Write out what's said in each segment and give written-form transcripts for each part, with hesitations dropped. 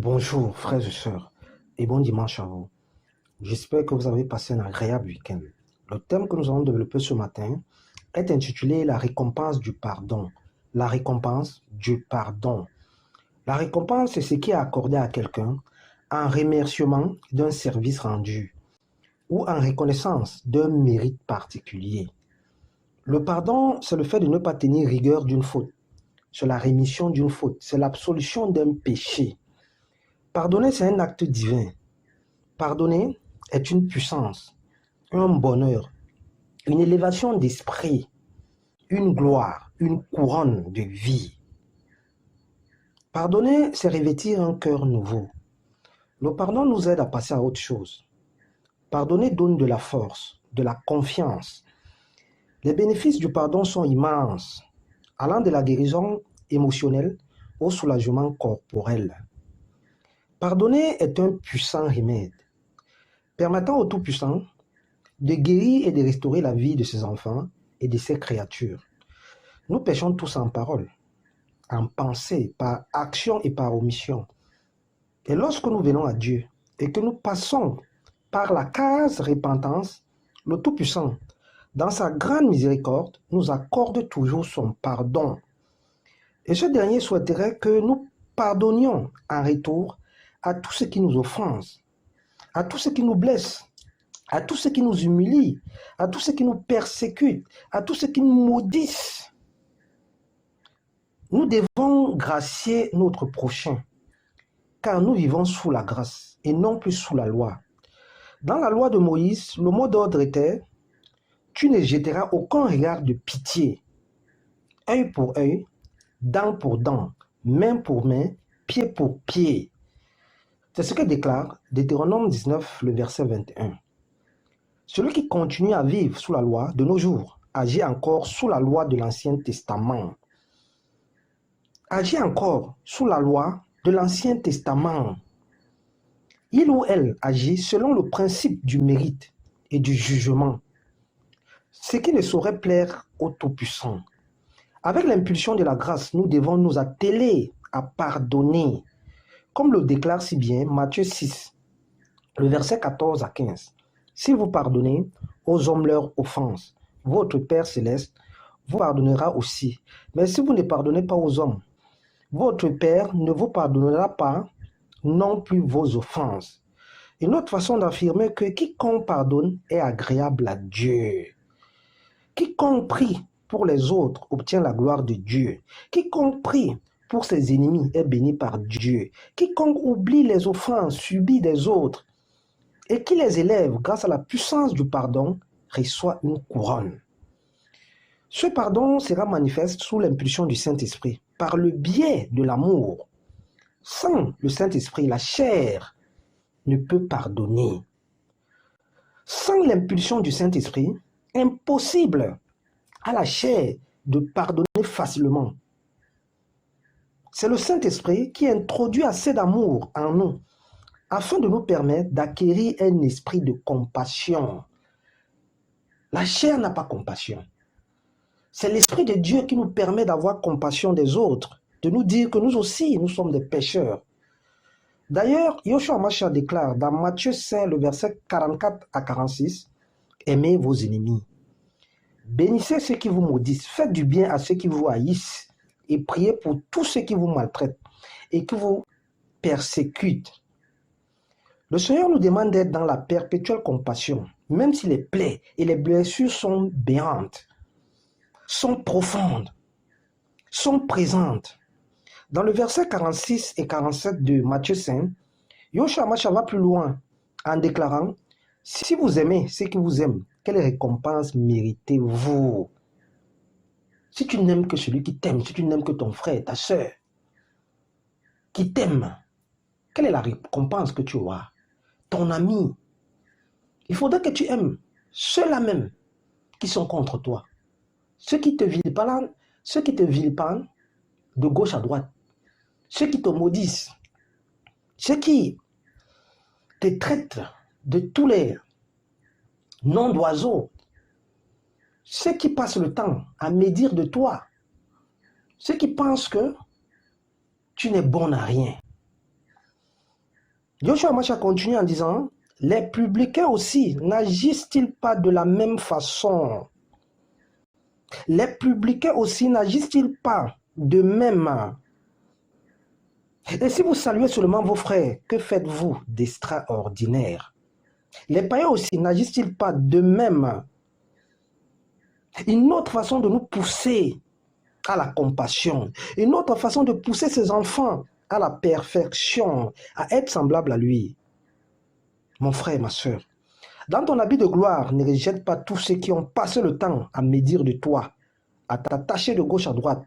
Bonjour frères et sœurs et bon dimanche à vous. J'espère que vous avez passé un agréable week-end. Le thème que nous allons développer ce matin est intitulé La récompense du pardon. La récompense du pardon. La récompense, c'est ce qui est accordé à quelqu'un en remerciement d'un service rendu ou en reconnaissance d'un mérite particulier. Le pardon, c'est le fait de ne pas tenir rigueur d'une faute. C'est la rémission d'une faute. C'est l'absolution d'un péché. Pardonner, c'est un acte divin. Pardonner est une puissance, un bonheur, une élévation d'esprit, une gloire, une couronne de vie. Pardonner, c'est revêtir un cœur nouveau. Le pardon nous aide à passer à autre chose. Pardonner donne de la force, de la confiance. Les bénéfices du pardon sont immenses, allant de la guérison émotionnelle au soulagement corporel. Pardonner est un puissant remède, permettant au Tout-Puissant de guérir et de restaurer la vie de ses enfants et de ses créatures. Nous péchons tous en parole, en pensée, par action et par omission. Et lorsque nous venons à Dieu et que nous passons par la case repentance, le Tout-Puissant, dans sa grande miséricorde, nous accorde toujours son pardon. Et ce dernier souhaiterait que nous pardonnions en retour à tous ceux qui nous offensent, à tous ceux qui nous blessent, à tous ceux qui nous humilient, à tous ceux qui nous persécutent, à tous ceux qui nous maudissent. Nous devons gracier notre prochain, car nous vivons sous la grâce et non plus sous la loi. Dans la loi de Moïse, le mot d'ordre était « Tu ne jetteras aucun regard de pitié, œil pour œil, dent pour dent, main pour main, pied pour pied. » C'est ce que déclare Deutéronome 19, le verset 21. Celui qui continue à vivre sous la loi de nos jours agit encore sous la loi de l'Ancien Testament. Agit encore sous la loi de l'Ancien Testament. Il ou elle agit selon le principe du mérite et du jugement, ce qui ne saurait plaire au Tout-Puissant. Avec l'impulsion de la grâce, nous devons nous atteler à pardonner, comme le déclare si bien Matthieu 6, le verset 14 à 15. Si vous pardonnez aux hommes leurs offenses, votre Père céleste vous pardonnera aussi. Mais si vous ne pardonnez pas aux hommes, votre Père ne vous pardonnera pas non plus vos offenses. Une autre façon d'affirmer que quiconque pardonne est agréable à Dieu. Quiconque prie pour les autres obtient la gloire de Dieu. Quiconque prie pour ses ennemis est béni par Dieu. Quiconque oublie les offenses subies des autres et qui les élève grâce à la puissance du pardon reçoit une couronne. Ce pardon sera manifeste sous l'impulsion du Saint-Esprit, par le biais de l'amour. Sans le Saint-Esprit, la chair ne peut pardonner. Sans l'impulsion du Saint-Esprit, impossible à la chair de pardonner facilement. C'est le Saint-Esprit qui introduit assez d'amour en nous afin de nous permettre d'acquérir un esprit de compassion. La chair n'a pas compassion. C'est l'Esprit de Dieu qui nous permet d'avoir compassion des autres, de nous dire que nous aussi, nous sommes des pécheurs. D'ailleurs, Yoshua Mashiach déclare dans Matthieu 5, le verset 44 à 46, « Aimez vos ennemis, bénissez ceux qui vous maudissent, faites du bien à ceux qui vous haïssent, et priez pour tous ceux qui vous maltraitent et qui vous persécutent. » Le Seigneur nous demande d'être dans la perpétuelle compassion, même si les plaies et les blessures sont béantes, sont profondes, sont présentes. Dans le verset 46 et 47 de Matthieu 5, Yoshua Mashiach va plus loin en déclarant « Si vous aimez ceux qui vous aiment, quelle récompense méritez-vous » Si tu n'aimes que celui qui t'aime, si tu n'aimes que ton frère, ta soeur, qui t'aime, quelle est la récompense que tu auras? Ton ami. Il faudrait que tu aimes ceux-là même qui sont contre toi. Ceux qui te vilipendent, de gauche à droite. Ceux qui te maudissent. Ceux qui te traitent de tous les noms d'oiseaux. Ceux qui passent le temps à médire de toi. Ceux qui pensent que tu n'es bon à rien. Joshua Macha continue en disant, les publicains aussi n'agissent-ils pas de la même façon? Les publicains aussi n'agissent-ils pas de même? Et si vous saluez seulement vos frères, que faites-vous d'extraordinaire? Les païens aussi n'agissent-ils pas de même? Une autre façon de nous pousser à la compassion, une autre façon de pousser ses enfants à la perfection, à être semblable à lui. Mon frère, ma soeur, dans ton habit de gloire, ne rejette pas tous ceux qui ont passé le temps à médire de toi, à t'attacher de gauche à droite.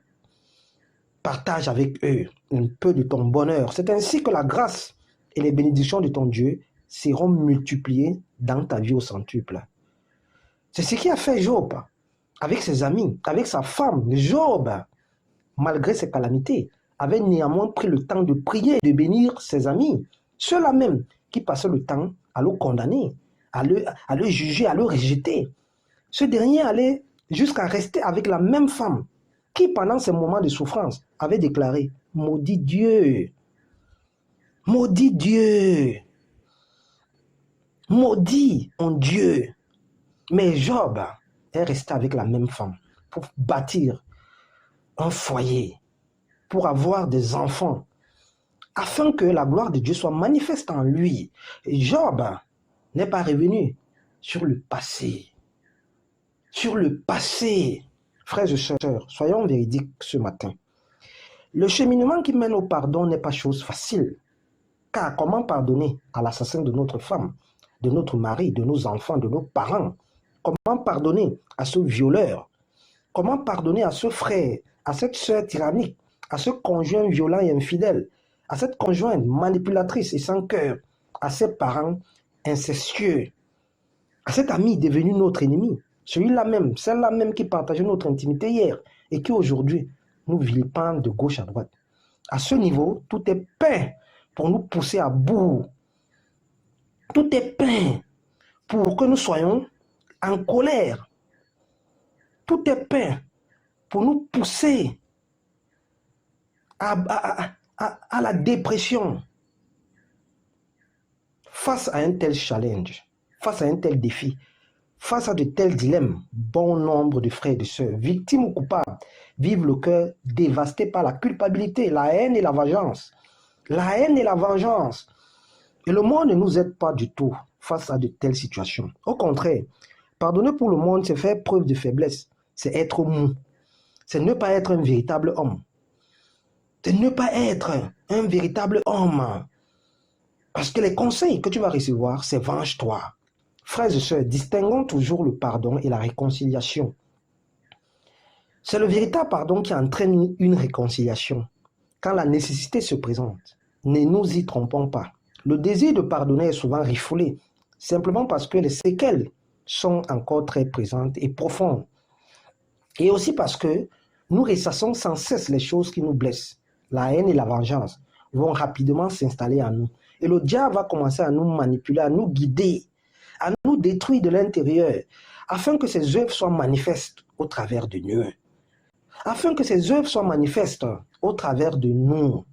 Partage avec eux un peu de ton bonheur. C'est ainsi que la grâce et les bénédictions de ton Dieu seront multipliées dans ta vie au centuple. C'est ce qui a fait Job avec ses amis, avec sa femme. Job, malgré ses calamités, avait néanmoins pris le temps de prier et de bénir ses amis. Ceux-là même qui passaient le temps à le condamner, à le juger, à le rejeter. Ce dernier allait jusqu'à rester avec la même femme qui, pendant ces moments de souffrance, avait déclaré « Maudit Dieu, maudit Dieu, maudit mon Dieu ». Mais Job est resté avec la même femme pour bâtir un foyer, pour avoir des enfants, afin que la gloire de Dieu soit manifeste en lui. Et Job n'est pas revenu sur le passé. Sur le passé. Frères et sœurs, soyons véridiques ce matin. Le cheminement qui mène au pardon n'est pas chose facile. Car comment pardonner à l'assassin de notre femme, de notre mari, de nos enfants, de nos parents? Comment pardonner à ce violeur? Comment pardonner à ce frère, à cette sœur tyrannique, à ce conjoint violent et infidèle, à cette conjointe manipulatrice et sans cœur, à ses parents incestueux, à cet ami devenu notre ennemi, celui-là même, celle-là même qui partageait notre intimité hier et qui aujourd'hui nous vilipende de gauche à droite. À ce niveau, tout est peint pour nous pousser à bout. Tout est peint pour que nous soyons en colère. Tout est peint pour nous pousser à la dépression. Face à un tel challenge, face à un tel défi, face à de tels dilemmes, bon nombre de frères et de sœurs, victimes ou coupables, vivent le cœur dévasté par la culpabilité, la haine et la vengeance. La haine et la vengeance. Et le monde ne nous aide pas du tout face à de telles situations. Au contraire, pardonner pour le monde, c'est faire preuve de faiblesse. C'est être mou. C'est ne pas être un véritable homme. C'est ne pas être un véritable homme. Parce que les conseils que tu vas recevoir, c'est venge-toi. Frères et sœurs, distinguons toujours le pardon et la réconciliation. C'est le véritable pardon qui entraîne une réconciliation. Quand la nécessité se présente, ne nous y trompons pas. Le désir de pardonner est souvent refoulé, simplement parce que les séquelles sont encore très présentes et profondes. Et aussi parce que nous ressassons sans cesse les choses qui nous blessent. La haine et la vengeance vont rapidement s'installer en nous. Et le diable va commencer à nous manipuler, à nous guider, à nous détruire de l'intérieur, afin que ses œuvres soient manifestes au travers de nous. Afin que ses œuvres soient manifestes au travers de nous.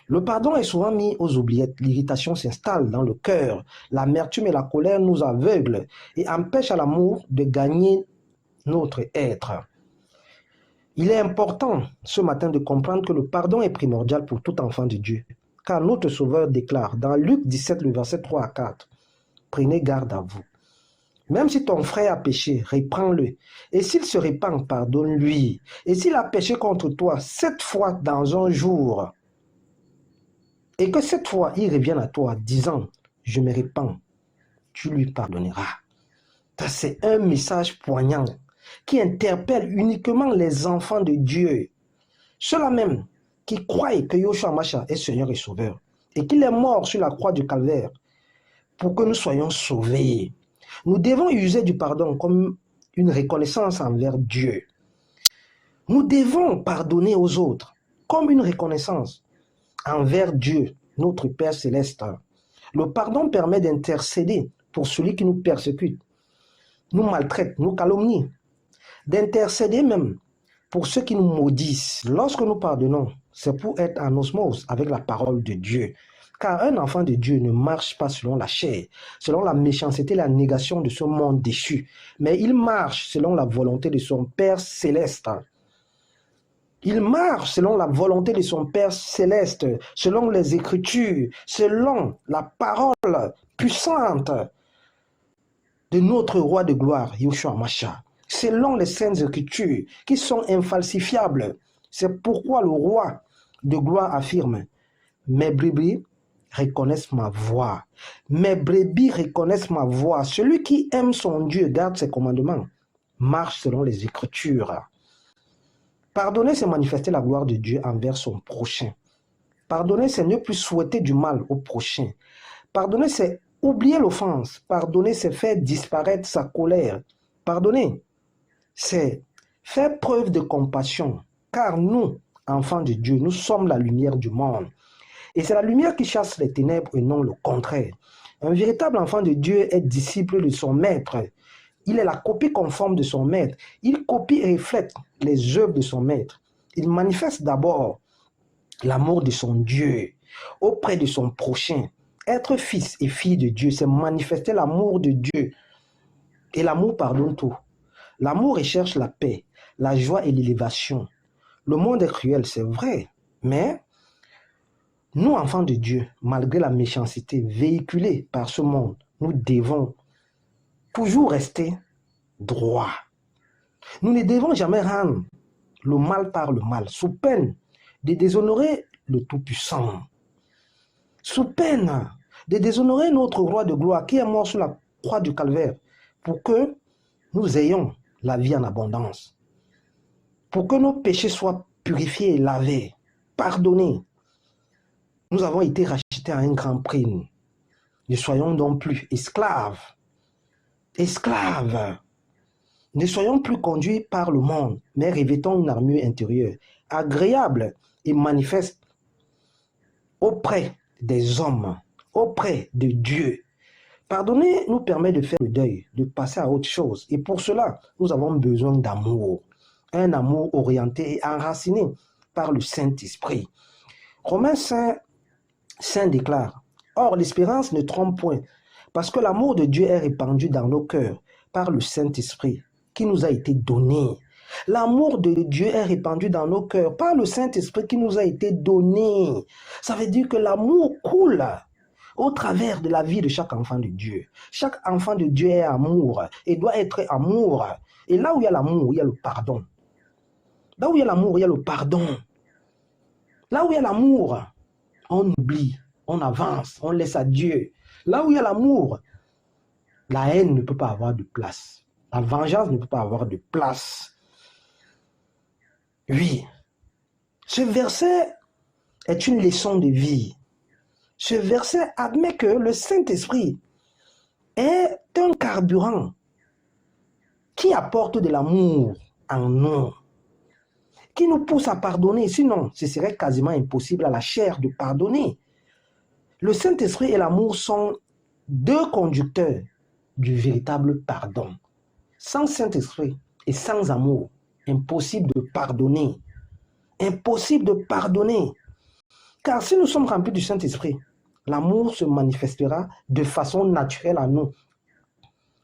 Le pardon est souvent mis aux oubliettes. L'irritation s'installe dans le cœur. L'amertume et la colère nous aveuglent et empêchent à l'amour de gagner notre être. Il est important ce matin de comprendre que le pardon est primordial pour tout enfant de Dieu. Car notre Sauveur déclare dans Luc 17, le verset 3 à 4, « Prenez garde à vous. Même si ton frère a péché, reprends-le. Et s'il se repent, pardonne-lui. Et s'il a péché contre toi 7 fois dans un jour, et que cette fois il revienne à toi disant, je me repens, tu lui pardonneras. » Ça, c'est un message poignant qui interpelle uniquement les enfants de Dieu. Ceux-là même qui croient que Yoshua Mashiach est Seigneur et Sauveur et qu'il est mort sur la croix du calvaire pour que nous soyons sauvés. Nous devons user du pardon comme une reconnaissance envers Dieu. Nous devons pardonner aux autres comme une reconnaissance envers Dieu, notre Père Céleste. Le pardon permet d'intercéder pour celui qui nous persécute, nous maltraite, nous calomnie, d'intercéder même pour ceux qui nous maudissent. Lorsque nous pardonnons, c'est pour être en osmose avec la parole de Dieu. Car un enfant de Dieu ne marche pas selon la chair, selon la méchanceté et la négation de ce monde déchu, mais il marche selon la volonté de son Père céleste. Il marche selon la volonté de son Père céleste, selon les Écritures, selon la parole puissante de notre roi de gloire, Yeshua Mashiach, selon les saintes Écritures qui sont infalsifiables. C'est pourquoi le roi de gloire affirme: mes brebis reconnaissent ma voix. Mes brebis reconnaissent ma voix. Celui qui aime son Dieu, garde ses commandements, marche selon les Écritures. Pardonner, c'est manifester la gloire de Dieu envers son prochain. Pardonner, c'est ne plus souhaiter du mal au prochain. Pardonner, c'est oublier l'offense. Pardonner, c'est faire disparaître sa colère. Pardonner, c'est faire preuve de compassion. Car nous, enfants de Dieu, nous sommes la lumière du monde. Et c'est la lumière qui chasse les ténèbres et non le contraire. Un véritable enfant de Dieu est disciple de son maître. Il est la copie conforme de son maître. Il copie et reflète les œuvres de son maître. Il manifeste d'abord l'amour de son Dieu auprès de son prochain. Être fils et fille de Dieu, c'est manifester l'amour de Dieu. Et l'amour pardonne tout. L'amour recherche la paix, la joie et l'élévation. Le monde est cruel, c'est vrai, mais nous, enfants de Dieu, malgré la méchanceté véhiculée par ce monde, nous devons toujours rester droit. Nous ne devons jamais rendre le mal par le mal, sous peine de déshonorer le Tout-Puissant, sous peine de déshonorer notre roi de gloire qui est mort sur la croix du calvaire pour que nous ayons la vie en abondance, pour que nos péchés soient purifiés et lavés, pardonnés. Nous avons été rachetés à un grand prix. Ne soyons donc plus esclaves. Esclaves. Ne soyons plus conduits par le monde, mais revêtons une armure intérieure, agréable et manifeste auprès des hommes, auprès de Dieu. Pardonner nous permet de faire le deuil, de passer à autre chose. Et pour cela, nous avons besoin d'amour. Un amour orienté et enraciné par le Saint-Esprit. Romains 5 déclare: or, l'espérance ne trompe point, parce que l'amour de Dieu est répandu dans nos cœurs par le Saint-Esprit qui nous a été donné. L'amour de Dieu est répandu dans nos cœurs par le Saint-Esprit qui nous a été donné. Ça veut dire que l'amour coule au travers de la vie de chaque enfant de Dieu. Chaque enfant de Dieu est amour et doit être amour. Et là où il y a l'amour, il y a le pardon. Là où il y a l'amour, il y a le pardon. Là où il y a l'amour, on oublie, on avance, on laisse à Dieu. Là où il y a l'amour, la haine ne peut pas avoir de place. La vengeance ne peut pas avoir de place. Oui, ce verset est une leçon de vie. Ce verset admet que le Saint-Esprit est un carburant qui apporte de l'amour en nous, qui nous pousse à pardonner. Sinon, ce serait quasiment impossible à la chair de pardonner. Le Saint-Esprit et l'amour sont deux conducteurs du véritable pardon. Sans Saint-Esprit et sans amour, impossible de pardonner. Impossible de pardonner. Car si nous sommes remplis du Saint-Esprit, l'amour se manifestera de façon naturelle à nous.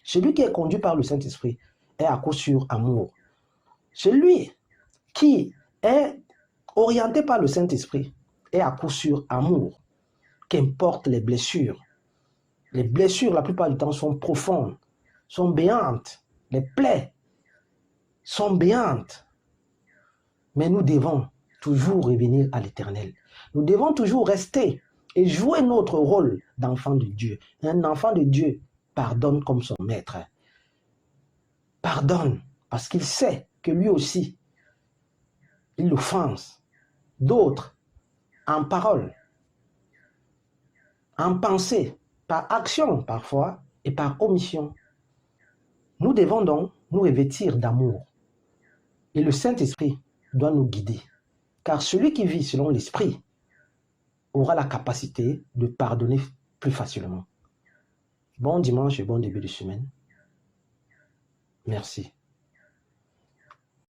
Celui qui est conduit par le Saint-Esprit est à coup sûr amour. Celui qui est orienté par le Saint-Esprit est à coup sûr amour. Qu'importe les blessures. Les blessures, la plupart du temps, sont profondes, sont béantes. Les plaies sont béantes. Mais nous devons toujours revenir à l'Éternel. Nous devons toujours rester et jouer notre rôle d'enfant de Dieu. Un enfant de Dieu pardonne comme son maître. Pardonne parce qu'il sait que lui aussi, il offense d'autres en parole, en pensée, par action parfois et par omission. Nous devons donc nous revêtir d'amour. Et le Saint-Esprit doit nous guider. Car celui qui vit selon l'Esprit aura la capacité de pardonner plus facilement. Bon dimanche et bon début de semaine. Merci.